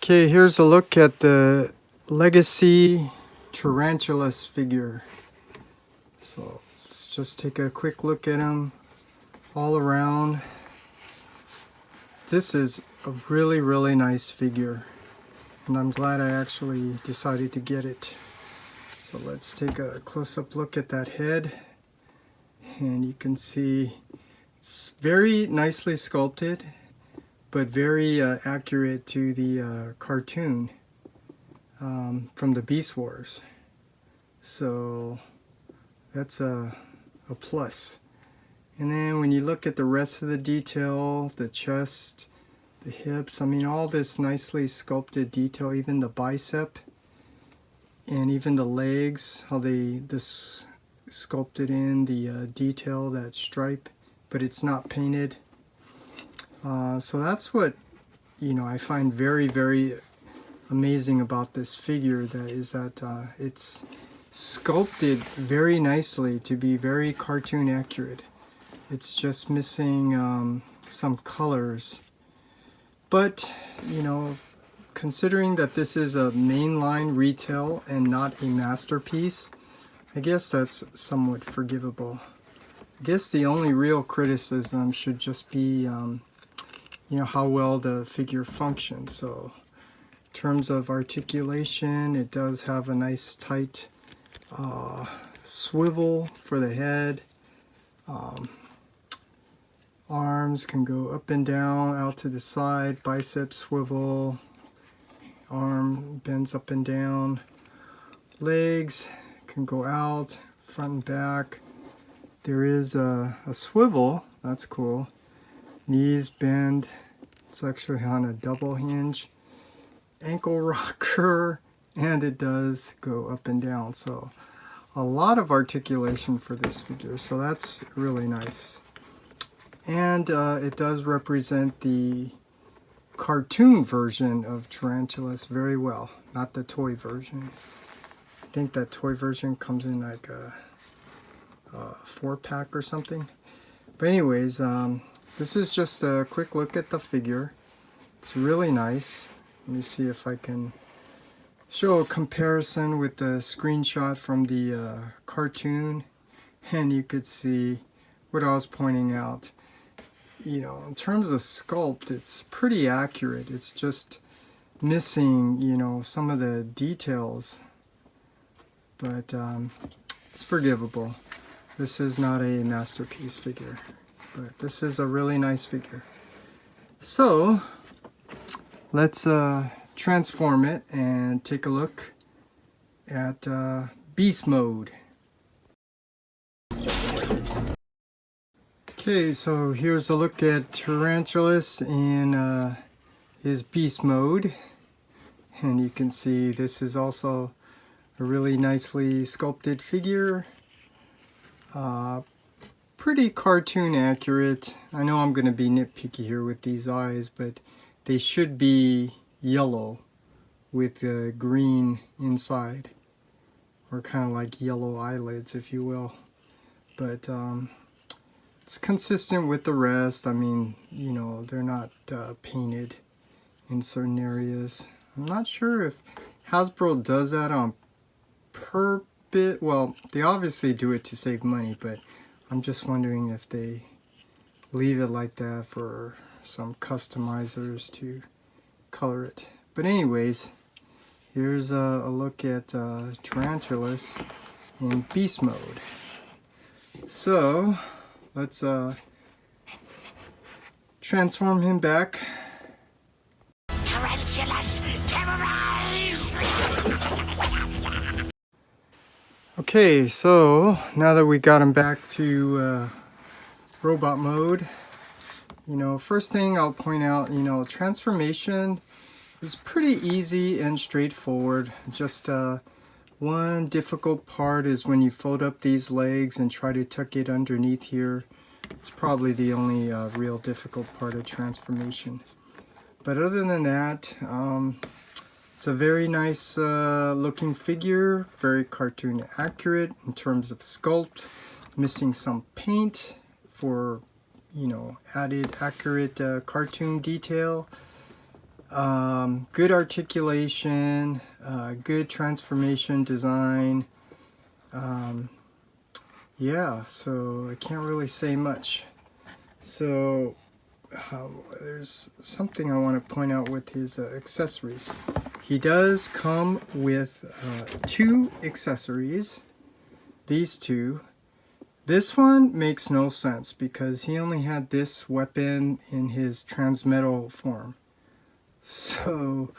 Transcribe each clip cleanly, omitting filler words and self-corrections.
Okay, here's a look at the Legacy Tarantulas figure. So let's just take a quick look at them all around. This is a really nice figure, and I'm glad I actually decided to get it. So let's take a close-up look at that head, and you can see it's very nicely sculpted, but very accurate to the cartoon from the Beast Wars. So that's a plus. And then when you look at the rest of the detail, the chest, the hips, I mean all this nicely sculpted detail, even the bicep and even the legs, how this sculpted in the detail, that stripe, but it's not painted. So that's what I find very amazing about this figure, that it's sculpted very nicely to be very cartoon accurate. It's just missing some colors, but considering that this is a mainline retail and not a masterpiece, I guess that's somewhat forgivable. I guess the only real criticism should just be how well the figure functions. So in terms of articulation, it does have a nice tight swivel for the head. Arms can go up and down, out to the side, bicep swivel, arm bends up and down. Legs can go out, front and back. There is a swivel, that's cool. Knees bend, it's actually on a double hinge. Ankle rocker, and it does go up and down. So a lot of articulation for this figure, so that's really nice. And it does represent the cartoon version of Tarantulas very well, not the toy version. I think that toy version comes in like a 4-pack or something. But anyways, this is just a quick look at the figure. It's really nice. Let me see if I can show a comparison with the screenshot from the cartoon, and you could see what I was pointing out. In terms of sculpt, it's pretty accurate. It's just missing, some of the details, but it's forgivable. This is not a masterpiece figure, but this is a really nice figure. So let's transform it and take a look at beast mode. Okay, so here's a look at Tarantulas in his beast mode, and you can see this is also a really nicely sculpted figure. Pretty cartoon accurate. I know I'm going to be nitpicky here with these eyes, but they should be yellow with green inside, or kind of like yellow eyelids, if you will. But it's consistent with the rest. I mean, they're not painted in certain areas. I'm not sure if Hasbro does that on purpose. Well, they obviously do it to save money, but I'm just wondering if they leave it like that for some customizers to color it. But anyways, here's a look at Tarantulas in beast mode. So let's transform him back. Tarantulas, terrorize! Okay, so now that we got him back to robot mode, first thing I'll point out, transformation is pretty easy and straightforward. Just one difficult part is when you fold up these legs and try to tuck it underneath here. It's probably the only real difficult part of transformation. But other than that, it's a very nice looking figure, very cartoon accurate in terms of sculpt, missing some paint for added accurate cartoon detail. Good articulation, good transformation design. Yeah, so I can't really say much. So there's something I want to point out with his accessories. He does come with 2 accessories, these 2. This one makes no sense because he only had this weapon in his transmetal form. So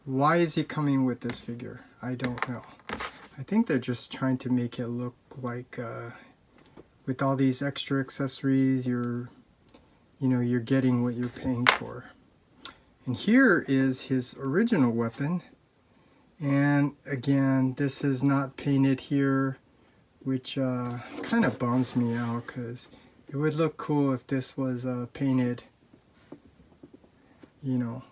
why is he coming with this figure? I don't know. I think they're just trying to make it look like with all these extra accessories, you're getting what you're paying for. And here is his original weapon. And again, this is not painted here, which kind of bums me out because it would look cool if this was painted, you know,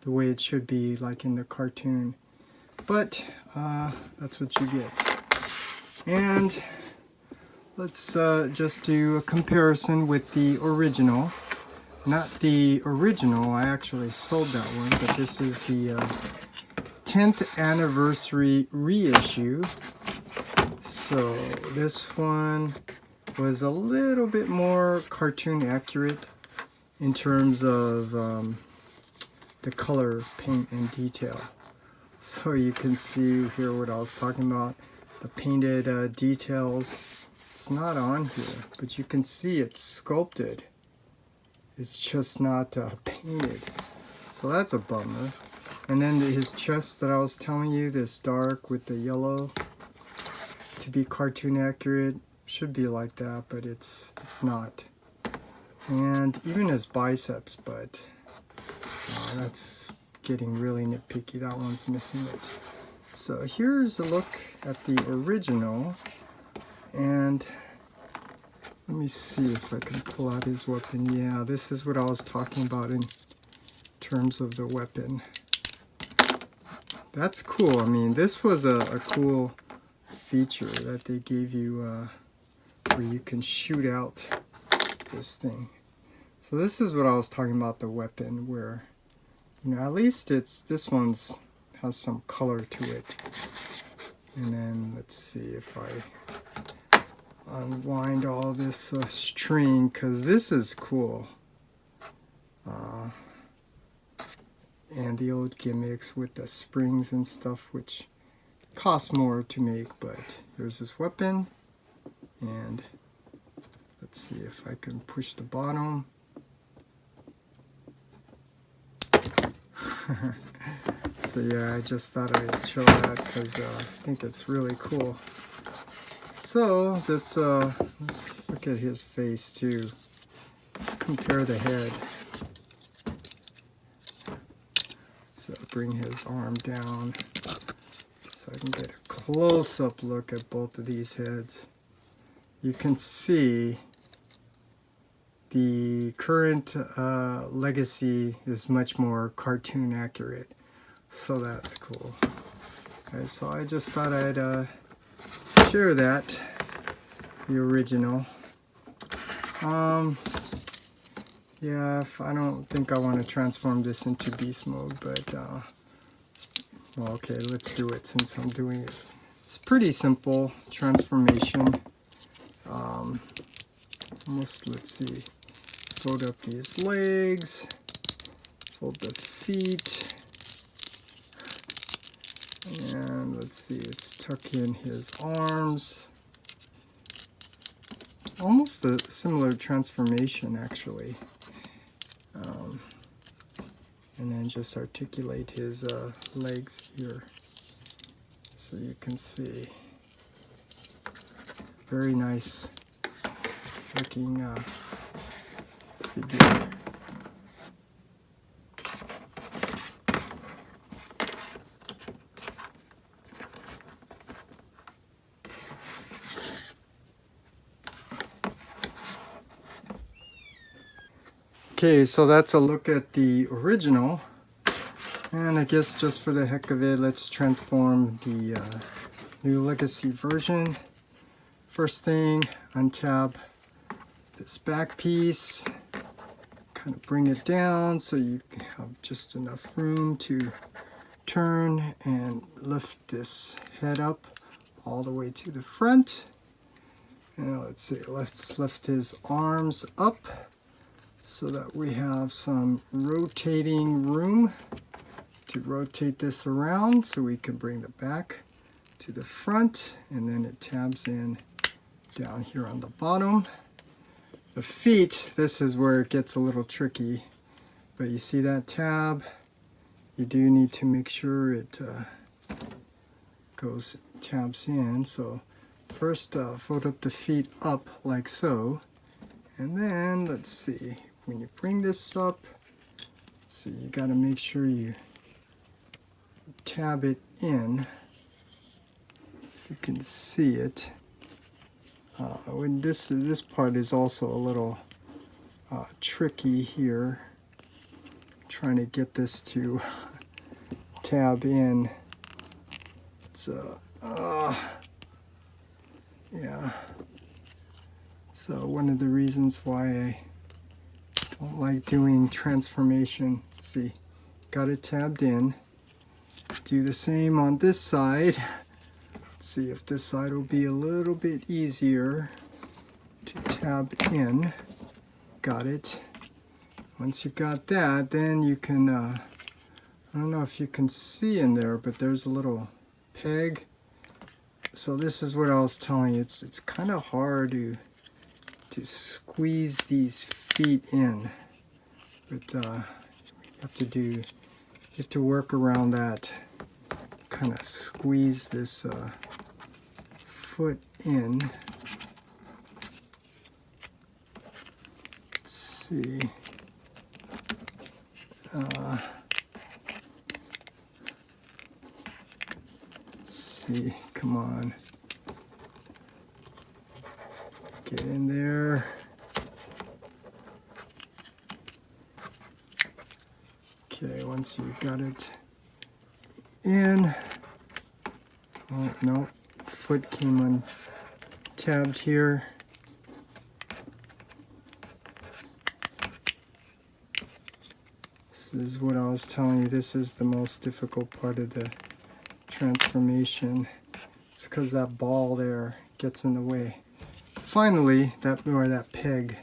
the way it should be, like in the cartoon. But that's what you get. And let's just do a comparison with the original. Not the original, I actually sold that one, but this is the 10th anniversary reissue. So this one was a little bit more cartoon accurate in terms of the color, paint, and detail. So you can see here what I was talking about, the painted details. It's not on here, but you can see it's sculpted. It's just not painted. So that's a bummer. And then his chest that I was telling you, this dark with the yellow, to be cartoon accurate, should be like that, but it's not. And even his biceps, but that's getting really nitpicky. That one's missing it. So here's a look at the original, and let me see if I can pull out his weapon. Yeah, this is what I was talking about in terms of the weapon. That's cool. I mean, this was a cool feature that they gave you where you can shoot out this thing. So this is what I was talking about, the weapon, where, you know, at least this one's has some color to it. And then let's see if I unwind all this string, because this is cool. And the old gimmicks with the springs and stuff, which cost more to make, but here's this weapon. And let's see if I can push the bottom. So yeah, I just thought I'd show that because I think it's really cool. So let's look at his face too. Let's compare the head. Let's bring his arm down so I can get a close-up look at both of these heads. You can see the current legacy is much more cartoon accurate, so that's cool. Okay, so I just thought I'd share that, the original. Yeah, I don't think I want to transform this into beast mode, but well, okay, let's do it since I'm doing it. It's pretty simple transformation. Let's see, fold up these legs, fold the feet, and let's see, let's tuck in his arms. Almost a similar transformation, actually. And then just articulate his legs here so you can see. Very nice looking figure. Okay, so that's a look at the original, and I guess just for the heck of it, let's transform the new legacy version. First thing, untab this back piece, kind of bring it down so you have just enough room to turn and lift this head up all the way to the front. And let's see, let's lift his arms up so that we have some rotating room to rotate this around, so we can bring the back to the front, and then it tabs in down here on the bottom. The feet, this is where it gets a little tricky, but you see that tab? You do need to make sure it tabs in. So first fold up the feet up like so, and then let's see, when you bring this up, let's see, you got to make sure you tab it in. If you can see it, when this part is also a little tricky here, trying to get this to tab in. It's yeah, it's one of the reasons why I don't like doing transformation. See, got it tabbed in. Do the same on this side. Let's see if this side will be a little bit easier to tab in. Got it. Once you got that, then you can, I don't know if you can see in there, but there's a little peg. So this is what I was telling you. It's kind of hard to squeeze these feet in, but you have to work around that. Kind of squeeze this foot in. Let's see. Let's see. Come on. Get in there. Okay, once you've got it in, oh no, foot came untabbed here. This is what I was telling you, this is the most difficult part of the transformation. It's because that ball there gets in the way. Finally, that peg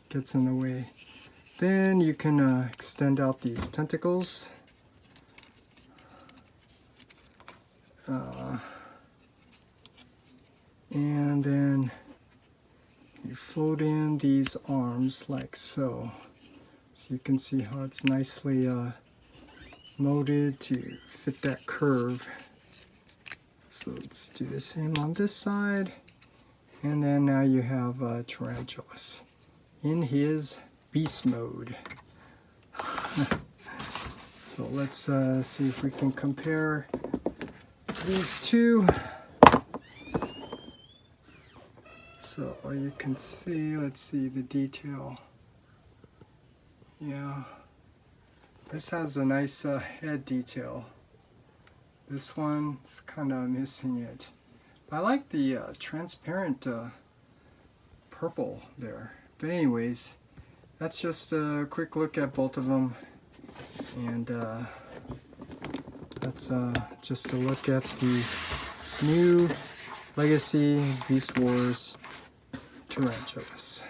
gets in the way. Then you can extend out these tentacles. And then you fold in these arms like so. So you can see how it's nicely molded to fit that curve. So let's do the same on this side. And then now you have Tarantulas in his beast mode. So let's see if we can compare these two. So you can see, let's see the detail. Yeah, this has a nice head detail. This one is kind of missing it. I like the transparent purple there. But anyways, that's just a quick look at both of them. And that's just a look at the new Legacy Beast Wars Tarantulas.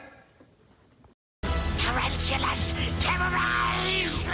Tarantulas, terrorize!